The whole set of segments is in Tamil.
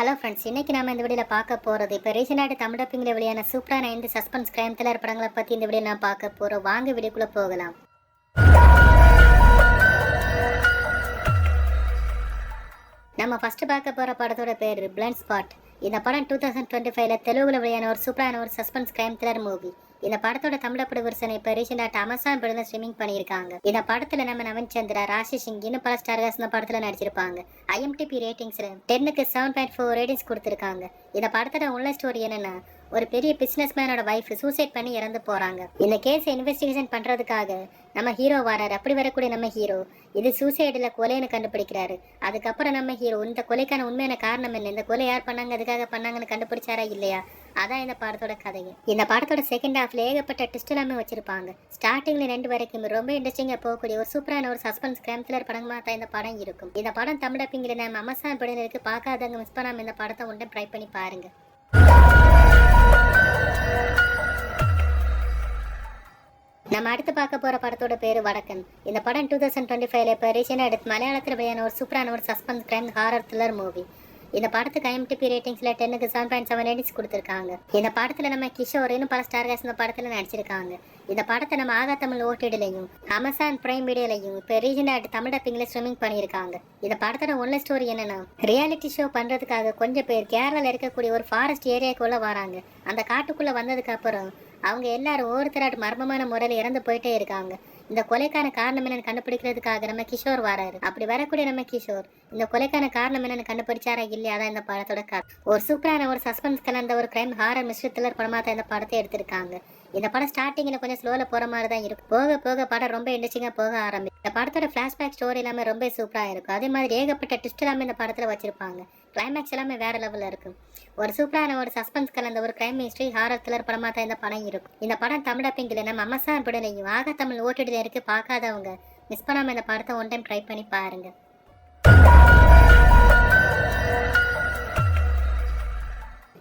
ஹலோ ஃப்ரெண்ட்ஸ், இன்னைக்கு நாம இந்த வீடியோவில் பார்க்க போகிறது இப்போ ரீசெண்டாக தமிழ் டப்பிங்கில் வெளியான சூப்பரான 5 சஸ்பென்ஸ் கிரைம் த்ரில்லர் படங்களை பற்றி இந்த வீடியோ நான் பார்க்க போகிறோம். வாங்க வீடியோக்குள்ளே போகலாம். நம்ம ஃபர்ஸ்ட் பார்க்க போகிற படத்தோட பேர் பிளைண்ட் ஸ்பாட். இந்த படம் 2025ல தெலுங்குல வெளியான ஒரு சூப்பரான ஒரு சஸ்பென்ஸ் கிரைம் த்ரில்லர் மூவி. இந்த படத்தோட தமிழ் பட வெர்ஷனை இப்போ ரீசெண்டாக அமேசான் படத்தில் ஸ்ட்ரீமிங் பண்ணியிருக்காங்க. இந்த படத்தில் நம்ம நவீன் சந்திரா, ராஷி சிங் இன்னும் பல ஸ்டார்ஸ் இந்த படத்தில் நடிச்சிருப்பாங்க. IMDb ரேட்டிங்ஸில் 10க்கு 7.4 ரேட்டிங்ஸ் கொடுத்துருக்காங்க. இந்த படத்தோட உள்ள ஸ்டோரி என்னன்னா, ஒரு பெரிய பிசினஸ் மேனோட வைஃப் சூசைட் பண்ணி இறந்து போறாங்க. இந்த கேஸை இன்வெஸ்டிகேஷன் பண்றதுக்காக நம்ம ஹீரோ வராரு. அப்படி வரக்கூடிய நம்ம ஹீரோ இது சூசைடுல கொலைன்னு கண்டுபிடிக்கிறாரு. அதுக்கப்புறம் நம்ம ஹீரோ இந்த கொலைக்கான உண்மையான காரணம் என்ன, இந்த கொலை யார் பண்ணாங்க, எதுக்காக பண்ணாங்கன்னு கண்டுபிடிச்சாரா இல்லையா, அதான் இந்த படத்தோட கதைங்க. இந்த படத்தோட செகண்ட் ஹாஃப்ல ஏகப்பட்ட ட்விஸ்ட் எல்லாமே வச்சிருப்பாங்க. ஸ்டார்டிங்ல 2 வரைக்கும் ரொம்ப இன்ட்ரெஸ்டிங்கா போகக்கூடிய ஒரு சூப்பரான ஒரு சஸ்பென்ஸ் கிரைம் த்ரில்லர் படமா தான் இந்த படம் இருக்கும். இந்த படம் தமிழ் டப்பிங்ல நம்ம அமேசான் படம் இருக்கு. பார்க்காதவங்க மிஸ் பண்ணாம இந்த படத்தை ஒன்றை ட்ரை பண்ணி பாருங்க. நம்ம அடுத்து பார்க்க போற படத்தோட பேரு வடக்கன். இந்த படம் 2025ல இப்போ ரீசெண்டாக எடுத்து மலையாளத்தில் வெளியான ஒரு சூப்பரான ஒரு suspense crime horror thriller movie. இந்த படத்துக்கு IMDb ரேட்டிங்ஸ்ல 10க்கு 7.7 ரேட்டிங்ஸ் கொடுத்துருக்காங்க. இந்த படத்துல நம்ம கிஷோர் இன்னும் பல ஸ்டார்ஸ் இந்த படத்துல நடிச்சிருக்காங்க. இந்த படத்தை நம்ம ஆகா தமிழ் OTTலையும் அமேசான் பிரைம் வீடியோலையும் இப்போ ரீசெண்டாக தமிழ் டப்பிங்ல ஸ்ட்ரீமிங் பண்ணியிருக்காங்க. இந்த படத்தோட ஒன்ல ஸ்டோரி என்னன்னா, ரியாலிட்டி ஷோ பண்றதுக்காக கொஞ்சம் பேர் கேரளால இருக்கக்கூடிய ஒரு ஃபாரஸ்ட் ஏரியாக்குள்ள வராங்க. அந்த காட்டுக்குள்ள வந்ததுக்கு அப்புறம் அவங்க எல்லாரும் ஒவ்வொருத்தராட்டு மர்மமான முறையில் இறந்து போயிட்டே இருக்காங்க. இந்த கொலைக்கான காரணம் என்னன்னு கண்டுபிடிக்கிறதுக்காக நம்ம கிஷோர் வராரு. அப்படி வரக்கூடிய நம்ம கிஷோர் இந்த கொலைக்கான காரணம் என்னன்னு கண்டுபிடிச்சாரா இல்லையா, அதான் இந்த படத்தோட கதை. ஒரு சூப்பரான ஒரு சஸ்பென்ஸ் கலந்த ஒரு கிரைம் ஹாரர் மிஸ்ட்ரி த்ரில்லர் படமா தான் இந்த படத்தை எடுத்திருக்காங்க. இந்த படம் ஸ்டார்டிங்ல கொஞ்சம் ஸ்லோல போற மாதிரி தான் இருக்கும். போக போக படம் ரொம்ப இன்ட்ரெஸ்டிங்கா போக ஆரம்பிக்கும். இந்த படத்தோட பிளாஷ்பேக் ஸ்டோரி எல்லாமே ரொம்ப சூப்பரா இருக்கும். அதே மாதிரி ஏகப்பட்ட ட்விஸ்ட் எல்லாமே இந்த படத்துல வச்சிருப்பாங்க. கிளைமேக்ஸ் எல்லாமே வேற லெவல்ல இருக்கும். ஒரு சூப்பரான ஒரு சஸ்பென்ஸ் கலந்த ஒரு கிரைம் மிஸ்ட்ரி ஹாரர் த்ரில்லர் படமா தான் இந்த படம் இருக்கும். இந்த படம் தமிழ் டப்பிங்ல நம்ம அமேசான் படலையும் ஆகா தமிழ் OTTல இருக்கு. பார்க்காதவங்க மிஸ் பண்ணாம இந்த படத்தை ஒன் டைம் ட்ரை பண்ணி பாருங்க.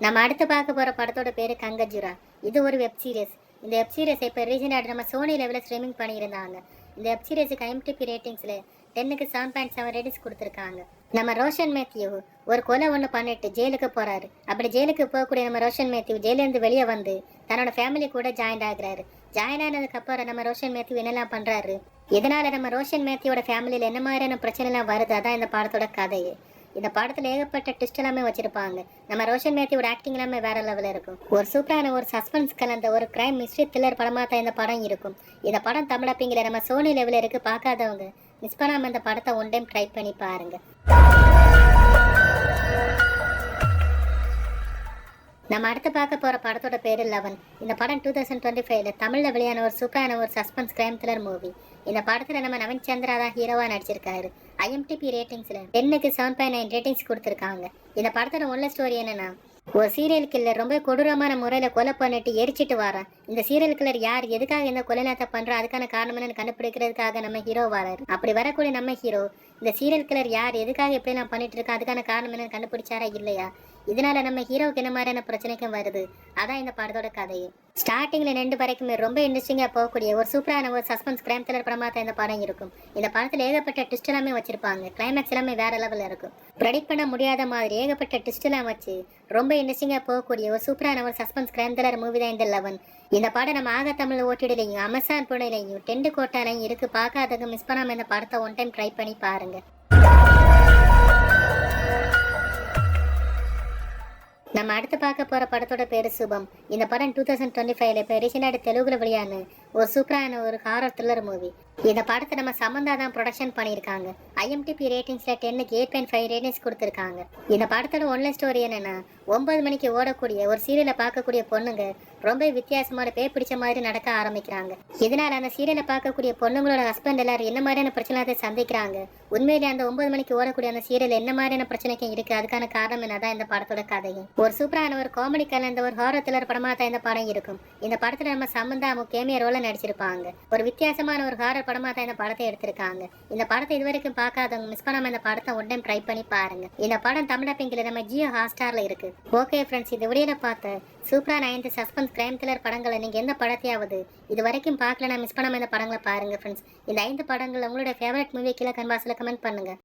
நம்ம அடுத்து பார்க்க போற படத்தோட பேரு கங்கஜுரா. இது ஒரு வெப் சீரிஸ். இந்த வெப் சீரிஸ் இப்போ ரீசெண்டாக நம்ம சோனி லெவலில் ஸ்ட்ரீமிங் பண்ணியிருந்தாங்க. இந்த வெப் சீரிஸுக்கு IMDb ரேட்டிங்ஸ்ல 10க்கு 7.7 ரேட்டிங்ஸ் கொடுத்துருக்காங்க. நம்ம ரோஷன் மேத்யூ ஒரு கொலை ஒன்று பண்ணிட்டு ஜெயிலுக்கு போறாரு. அப்படி ஜெயிலுக்கு போகக்கூடிய நம்ம ரோஷன் மேத்யூ ஜெயிலேருந்து வெளியே வந்து தன்னோட ஃபேமிலி கூட ஜாயின் ஆகுறாரு. ஜாயின் ஆனதுக்கு அப்புறம் நம்ம ரோஷன் மேத்யூ என்னெல்லாம் பண்றாரு, இதனால நம்ம ரோஷன் மேத்யூவோட ஃபேமிலியில் என்ன மாதிரியான பிரச்சனை எல்லாம் வருது, அதான் இந்த படத்தோட கதையே. இந்த படத்துல ஏகப்பட்ட ட்விஸ்ட் எல்லாமே வச்சிருப்பாங்க. நம்ம ரோஷன் மேத்யூவோட ஆக்டிங் எல்லாமே வேற லெவலில் இருக்கும். ஒரு சூப்பரான ஒரு சஸ்பென்ஸ் கலந்த ஒரு கிரைம் மிஸ்ட்ரி த்ரில்லர் படமா தான் இந்த படம் இருக்கும். இந்த படம் தமிழ் டப்பிங்ல நம்ம சோனி லெவலில் இருக்கு. பார்க்காதவங்க மிஸ் பண்ணாம இந்த படத்தை ஒன் டைம் ட்ரை பண்ணி பாருங்க. நம்ம அடுத்து பார்க்க போற படத்தோட பேரு 11. இந்த படம் 2025ல தமிழ்ல வெளியான ஒரு சூப்பரான ஒரு சஸ்பென்ஸ் கிரைம் த்ரில்லர் மூவி. இந்த படத்துல நம்ம நவீன் சந்திரா தான் ஹீரோவா நடிச்சிருக்காரு. IMDb ரேட்டிங்ஸ்ல 10க்கு 7.9 ரேட்டிங்ஸ் கொடுத்துருக்காங்க. இந்த படத்தோட உள்ள ஸ்டோரி என்னன்னா, ஒரு சீரியல் கில்லர் ரொம்ப கொடூரமான முறையில கொலை பண்ணிட்டு எரிச்சிட்டு வரான். இந்த சீரியல் கில்லர் யார், எதுக்காக இந்த கொலைநாத்தை பண்றா, அதுக்கான காரணம் என்னன்னு கண்டுபிடிக்கிறதுக்காக நம்ம ஹீரோ வராரு. அப்படி வரக்கூடிய நம்ம ஹீரோ இந்த சீரியல் கில்லர் யார், எதுக்காக எப்படி நான் பண்ணிட்டு இருக்கேன், அதுக்கான காரணம் என்னன்னு கண்டுபிடிச்சாரா இல்லையா, இதனால நம்ம ஹீரோவுக்கு என்ன மாதிரியான பிரச்சனைக்கும் வருது, அதான் இந்த படத்தோட கதையே. ஸ்டார்டிங்ல 2 வரைக்குமே ரொம்ப இன்ட்ரெஸ்டிங்கா போகக்கூடிய ஒரு சூப்பரான ஒரு சஸ்பென்ஸ் கிரைம் த்ரில்லர் படமா தான் இந்த படம் இருக்கும். இந்த படத்துல ஏகப்பட்ட ட்விஸ்ட் எல்லாமே வச்சிருப்பாங்க. கிளைமேக்ஸ் எல்லாமே வேற லெவல்ல இருக்கும். ப்ரெடிக்ட் பண்ண முடியாத மாதிரி ஏகப்பட்ட ட்விஸ்ட் எல்லாம் வச்சு ரொம்ப இன்ட்ரெஸ்டிங்கா போகக்கூடிய ஒரு சூப்பரான ஒரு சஸ்பென்ஸ் கிரைம் த்ரில்லர் மூவி தான் இந்த 11. இந்த படம் நம்ம ஆகா தமிழ் OTTலையும் அமேசான் புடையிலையும் 10 கோட்டாலையும் இருக்கு. பார்க்காதவங்க மிஸ் பண்ணாம இந்த படத்தை ஒன் டைம் ட்ரை பண்ணி பாருங்க. நம்ம அடுத்து பார்க்க போற படத்தோட பேரு சுபம். இந்த படம் 2025ல இப்போ ரீசெண்டாக தெலுங்குல வெளியான ஒரு சூப்பரான ஒரு ஹாரர் த்ரில்லர் மூவி. இந்த படத்தை நம்ம சமந்தா தான் ப்ரொடக்ஷன் பண்ணியிருக்காங்க. IMDb ரேட்டிங்ஸ்ல 10க்கு 8.5 ரேட்டிங்ஸ் கொடுத்துருக்காங்க. இந்த படத்தோட ஒன்லைன் ஸ்டோரி என்னன்னா, 9 மணிக்கு ஓடக்கூடிய ஒரு சீரியலை பார்க்கக்கூடிய பொண்ணுங்க ரொம்ப வித்தியாசமான பேய் பிடிச்ச மாதிரி நடக்க ஆரம்பிக்கிறாங்க. இதனால அந்த சீரியலை பார்க்கக்கூடிய பொண்ணுங்களோட ஹஸ்பண்ட் எல்லாரும் என்ன மாதிரியான பிரச்சனை சந்திக்கிறாங்க, உண்மையிலே அந்த 9 மணிக்கு ஓடக்கூடிய அந்த சீரியல் என்ன மாதிரியான பிரச்சனைக்கும் இருக்கு, அதுக்கான காரணம் என்னதான் இந்த படத்தோட கதையும். ஒரு சூப்பரான ஒரு காமெடி கலந்த ஒரு ஹாரர் த்ரில்லர் படமா தான் இந்த படம் இருக்கும். இந்த படத்துல நம்ம சமந்தா முக்கியமான ரோல நடிச்சிருப்பாங்க. ஒரு வித்தியாசமான ஒரு ஹாரர் படமா தான் இந்த படத்தை எடுத்திருக்காங்க. இந்த படத்தை இதுவரைக்கும் பார்க்காதவங்க மிஸ் பண்ணாம இந்த படத்தை ஒன் டைம் ட்ரை பண்ணி பாருங்க. இந்த படம் தமிழ் டப்பிங்ல நம்ம ஜியோ ஹாட்ஸ்டார்ல இருக்கு. ஓகே ஃப்ரெண்ட்ஸ், இந்த வீடியோல பார்த்த சூப்பரான 5 சஸ்பென்ஸ் கிரைம் த்ரில்லர் படங்களை நீங்க எந்த படத்தையாவது இது வரைக்கும் பார்க்கலன்னா மிஸ் பண்ணாம இந்த படங்களை பாருங்க ஃப்ரெண்ட்ஸ். இந்த 5 படங்கள் உங்களுடைய ஃபேவரட் மூவி கீழே கமெண்ட் பாக்ஸ்ல கமெண்ட் பண்ணுங்க.